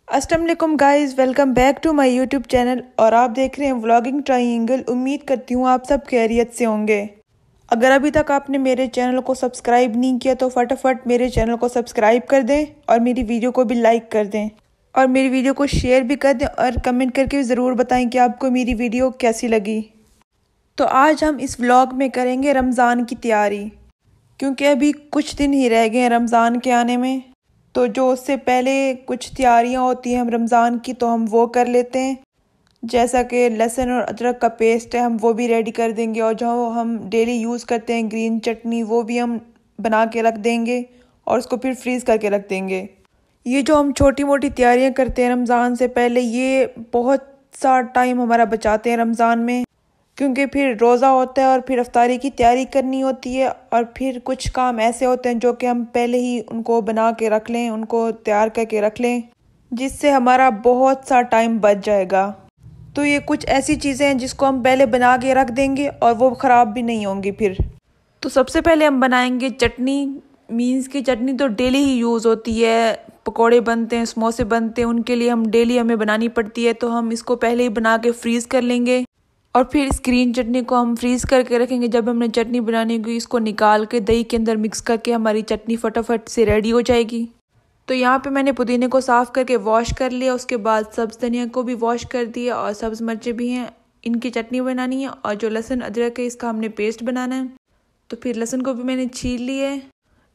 अस्सलाम वालेकुम guys, welcome back to my YouTube channel और आप देख रहे हैं व्लॉगिंग ट्रायंगल। उम्मीद करती हूँ आप सब खैरियत से होंगे। अगर अभी तक आपने मेरे चैनल को सब्सक्राइब नहीं किया तो फटाफट मेरे चैनल को सब्सक्राइब कर दें और मेरी वीडियो को भी लाइक कर दें और मेरी वीडियो को शेयर भी कर दें और कमेंट करके ज़रूर बताएं कि आपको मेरी वीडियो कैसी लगी। तो आज हम इस व्लॉग में करेंगे रमज़ान की तैयारी, क्योंकि अभी कुछ दिन ही रह गए हैं रमज़ान के आने में। तो जो उससे पहले कुछ तैयारियां होती हैं हम रमज़ान की, तो हम वो कर लेते हैं। जैसा कि लहसुन और अदरक का पेस्ट है, हम वो भी रेडी कर देंगे और जो हम डेली यूज़ करते हैं ग्रीन चटनी, वो भी हम बना के रख देंगे और उसको फिर फ्रीज़ करके रख देंगे। ये जो हम छोटी मोटी तैयारियां करते हैं रमज़ान से पहले, ये बहुत सा टाइम हमारा बचाते हैं रमज़ान में, क्योंकि फिर रोज़ा होता है और फिर अफ्तारी की तैयारी करनी होती है और फिर कुछ काम ऐसे होते हैं जो कि हम पहले ही उनको बना के रख लें, उनको तैयार करके रख लें, जिससे हमारा बहुत सा टाइम बच जाएगा। तो ये कुछ ऐसी चीज़ें हैं जिसको हम पहले बना के रख देंगे और वो ख़राब भी नहीं होंगी फिर। तो सबसे पहले हम बनाएंगे चटनी। मीन्स की चटनी तो डेली ही यूज़ होती है, पकोड़े बनते हैं, समोसे बनते हैं, उनके लिए हम डेली हमें बनानी पड़ती है। तो हम इसको पहले ही बना के फ्रीज़ कर लेंगे और फिर इस ग्रीन चटनी को हम फ्रीज़ करके रखेंगे। जब हमने चटनी बनानी होगी, इसको निकाल के दही के अंदर मिक्स करके हमारी चटनी फटाफट से रेडी हो जाएगी। तो यहाँ पे मैंने पुदीने को साफ़ करके वॉश कर लिया, उसके बाद सब्ज़ धनिया को भी वॉश कर दिया और सब्ज़ मिर्चें भी हैं, इनकी चटनी बनानी है। और जो लहसुन अदरक है, इसका हमने पेस्ट बनाना है। तो फिर लहसुन को भी मैंने छील लिया है,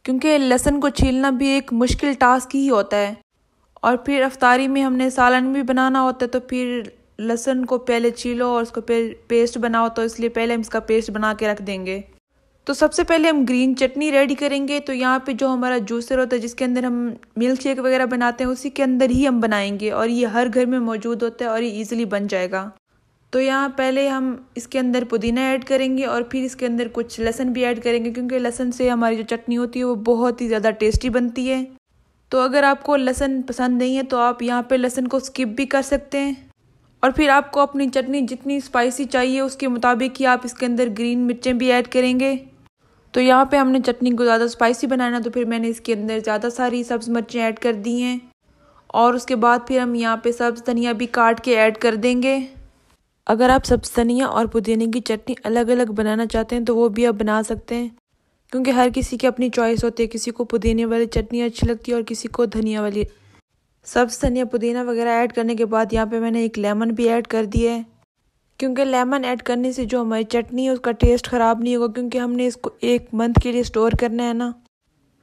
क्योंकि लहसुन को छीलना भी एक मुश्किल टास्क ही होता है। और फिर अफ्तारी में हमने सालन भी बनाना होता है, तो फिर लहसुन को पहले छीलो और उसको पेस्ट बनाओ, तो इसलिए पहले हम इसका पेस्ट बना के रख देंगे। तो सबसे पहले हम ग्रीन चटनी रेडी करेंगे। तो यहाँ पे जो हमारा जूसर होता है, जिसके अंदर हम मिल्क शेक वगैरह बनाते हैं, उसी के अंदर ही हम बनाएंगे और ये हर घर में मौजूद होता है और ये ईजिली बन जाएगा। तो यहाँ पहले हम इसके अंदर पुदीना ऐड करेंगे और फिर इसके अंदर कुछ लहसुन भी ऐड करेंगे, क्योंकि लहसुन से हमारी जो चटनी होती है वो बहुत ही ज़्यादा टेस्टी बनती है। तो अगर आपको लहसुन पसंद नहीं है तो आप यहाँ पे लहसुन को स्किप भी कर सकते हैं। और फिर आपको अपनी चटनी जितनी स्पाइसी चाहिए उसके मुताबिक ही आप इसके अंदर ग्रीन मिर्चें भी ऐड करेंगे। तो यहाँ पे हमने चटनी को ज़्यादा स्पाइसी बनाना, तो फिर मैंने इसके अंदर ज़्यादा सारी सब्ज़ मिर्चें ऐड कर दी हैं। और उसके बाद फिर हम यहाँ पे सब्ज़ धनिया भी काट के ऐड कर देंगे। अगर आप सब्ज़ धनिया और पुदीने की चटनी अलग अलग बनाना चाहते हैं तो वो भी आप बना सकते हैं, क्योंकि हर किसी की अपनी चॉइस होती है। किसी को पुदीने वाली चटनी अच्छी लगती है और किसी को धनिया वाली। सब्ज़ धनिया पुदीना वगैरह ऐड करने के बाद यहाँ पे मैंने एक लेमन भी ऐड कर दिया है, क्योंकि लेमन ऐड करने से जो हमारी चटनी है उसका टेस्ट ख़राब नहीं होगा, क्योंकि हमने इसको 1 मंथ के लिए स्टोर करना है ना।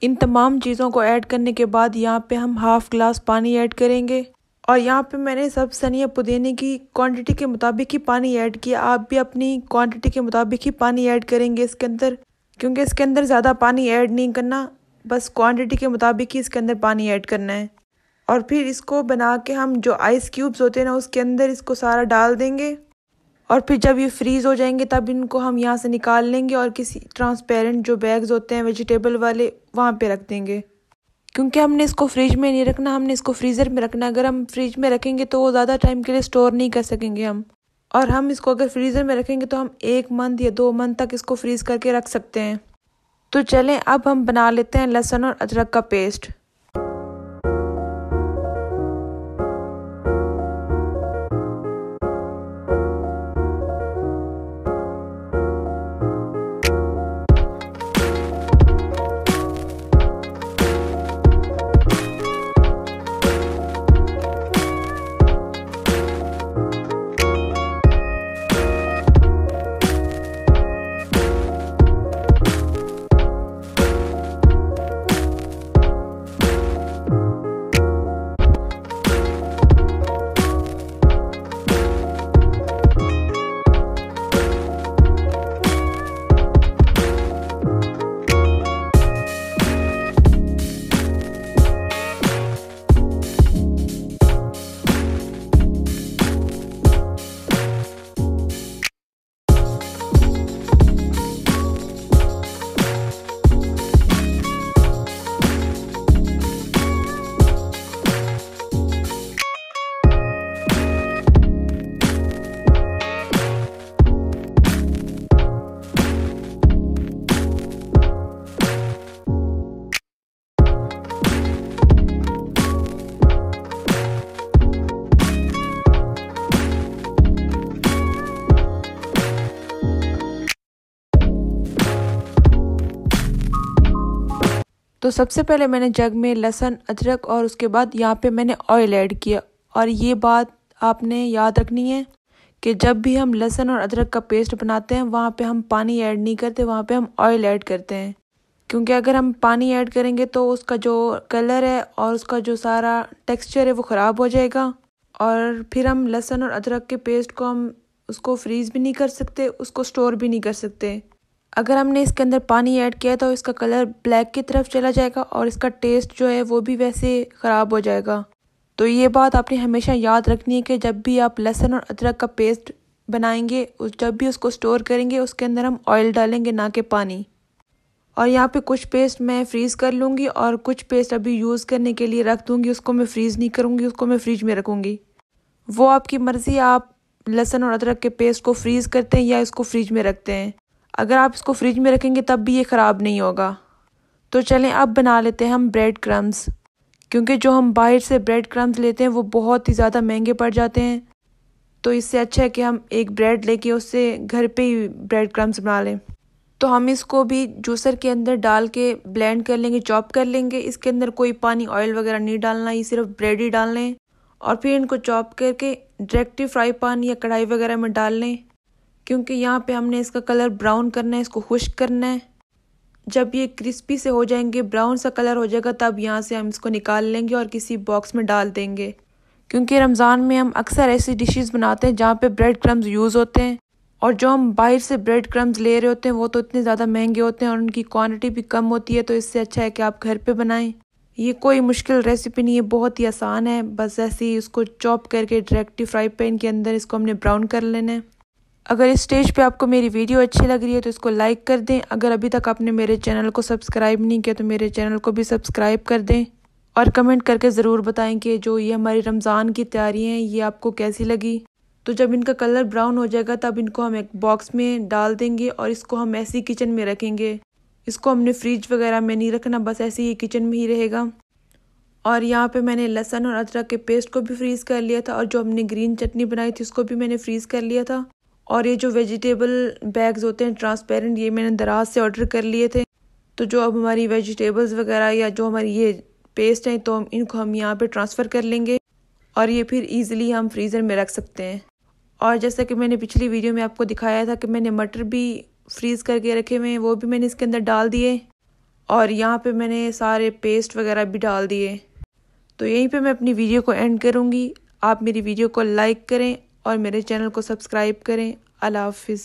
इन तमाम चीज़ों को ऐड करने के बाद यहाँ पे हम हाफ़ ग्लास पानी ऐड करेंगे और यहाँ पे मैंने सब्ज़ धनिया पुदीने की क्वांटिटी के मुताबिक ही पानी ऐड किया। आप भी अपनी क्वांटिटी के मुताबिक ही पानी ऐड करेंगे इसके अंदर, क्योंकि इसके अंदर ज़्यादा पानी ऐड नहीं करना, बस क्वांटिटी के मुताबिक ही इसके अंदर पानी ऐड करना है। और फिर इसको बना के हम जो आइस क्यूब्स होते हैं ना, उसके अंदर इसको सारा डाल देंगे और फिर जब ये फ्रीज़ हो जाएंगे तब इनको हम यहाँ से निकाल लेंगे और किसी ट्रांसपेरेंट जो बैग्स होते हैं वेजिटेबल वाले, वहाँ पे रख देंगे। क्योंकि हमने इसको फ्रिज में नहीं रखना, हमने इसको फ्रीज़र में रखना। अगर हम फ्रिज में रखेंगे तो वो ज़्यादा टाइम के लिए स्टोर नहीं कर सकेंगे हम, और हम इसको अगर फ्रीज़र में रखेंगे तो हम 1 मंथ या 2 मंथ तक इसको फ्रीज़ करके रख सकते हैं। तो चलें अब हम बना लेते हैं लहसुन और अदरक का पेस्ट। तो सबसे पहले मैंने जग में लहसुन, अदरक और उसके बाद यहाँ पे मैंने ऑयल ऐड किया। और ये बात आपने याद रखनी है कि जब भी हम लहसुन और अदरक का पेस्ट बनाते हैं वहाँ पे हम पानी ऐड नहीं करते, वहाँ पे हम ऑयल ऐड करते हैं। क्योंकि अगर हम पानी ऐड करेंगे तो उसका जो कलर है और उसका जो सारा टेक्सचर है वो ख़राब हो जाएगा, और फिर हम लहसुन और अदरक के पेस्ट को हम उसको फ्रीज़ भी नहीं कर सकते, उसको स्टोर भी नहीं कर सकते। अगर हमने इसके अंदर पानी ऐड किया तो इसका कलर ब्लैक की तरफ चला जाएगा और इसका टेस्ट जो है वो भी वैसे ख़राब हो जाएगा। तो ये बात आपने हमेशा याद रखनी है कि जब भी आप लहसुन और अदरक का पेस्ट बनाएंगे, जब भी उसको स्टोर करेंगे, उसके अंदर हम ऑयल डालेंगे, ना कि पानी। और यहाँ पे कुछ पेस्ट मैं फ्रीज़ कर लूँगी और कुछ पेस्ट अभी यूज़ करने के लिए रख दूँगी। उसको मैं फ्रीज़ नहीं करूँगी, उसको मैं फ्रिज में रखूँगी। वो आपकी मर्ज़ी, आप लहसुन और अदरक के पेस्ट को फ्रीज़ करते हैं या इसको फ्रिज में रखते हैं। अगर आप इसको फ्रिज में रखेंगे तब भी ये ख़राब नहीं होगा। तो चलें अब बना लेते हैं हम ब्रेड क्रम्स, क्योंकि जो हम बाहर से ब्रेड क्रम्स लेते हैं वो बहुत ही ज़्यादा महंगे पड़ जाते हैं। तो इससे अच्छा है कि हम एक ब्रेड लेके उससे घर पे ही ब्रेड क्रम्स बना लें। तो हम इसको भी जूसर के अंदर डाल के ब्लेंड कर लेंगे, चॉप कर लेंगे। इसके अंदर कोई पानी, ऑयल वगैरह नहीं डालना, ये सिर्फ ब्रेड ही डालना है। और फिर इनको चॉप करके डायरेक्ट फ्राई पैन या कढ़ाई वगैरह में डाल लें, क्योंकि यहाँ पे हमने इसका कलर ब्राउन करना है, इसको खुश्क करना है। जब ये क्रिस्पी से हो जाएंगे, ब्राउन सा कलर हो जाएगा, तब यहाँ से हम इसको निकाल लेंगे और किसी बॉक्स में डाल देंगे। क्योंकि रमज़ान में हम अक्सर ऐसी डिशेस बनाते हैं जहाँ पे ब्रेड क्रम्स यूज़ होते हैं, और जो हम बाहर से ब्रेड क्रम्स ले रहे होते हैं वो तो इतने ज़्यादा महंगे होते हैं और उनकी क्वांटिटी भी कम होती है। तो इससे अच्छा है कि आप घर पे बनाएं। ये कोई मुश्किल रेसिपी नहीं है, बहुत ही आसान है। बस ऐसे ही उसको चॉप करके डायरेक्ट फ्राई पैन के अंदर इसको हमने ब्राउन कर लेना है। अगर इस स्टेज पे आपको मेरी वीडियो अच्छी लग रही है तो इसको लाइक कर दें। अगर अभी तक आपने मेरे चैनल को सब्सक्राइब नहीं किया तो मेरे चैनल को भी सब्सक्राइब कर दें, और कमेंट करके ज़रूर बताएं कि जो ये हमारी रमज़ान की तैयारी हैं ये आपको कैसी लगी। तो जब इनका कलर ब्राउन हो जाएगा तब इनको हम एक बॉक्स में डाल देंगे और इसको हम ऐसे ही किचन में रखेंगे। इसको हमने फ्रिज वगैरह में नहीं रखना, बस ऐसे ही किचन में ही रहेगा। और यहाँ पे मैंने लहसुन और अदरक के पेस्ट को भी फ्रीज़ कर लिया था, और जो हमने ग्रीन चटनी बनाई थी उसको भी मैंने फ्रीज़ कर लिया था। और ये जो वेजिटेबल बैग्स होते हैं ट्रांसपेरेंट, ये मैंने दराज से ऑर्डर कर लिए थे। तो जो अब हमारी वेजिटेबल्स वगैरह या जो हमारी ये पेस्ट हैं, तो इनको हम यहाँ पे ट्रांसफ़र कर लेंगे और ये फिर ईज़िली हम फ्रीज़र में रख सकते हैं। और जैसा कि मैंने पिछली वीडियो में आपको दिखाया था कि मैंने मटर भी फ्रीज़ करके रखे हुए हैं, वो भी मैंने इसके अंदर डाल दिए, और यहाँ पे मैंने सारे पेस्ट वगैरह भी डाल दिए। तो यहीं पे मैं अपनी वीडियो को एंड करूँगी। आप मेरी वीडियो को लाइक करें और मेरे चैनल को सब्सक्राइब करें। अल्लाह हाफिज़।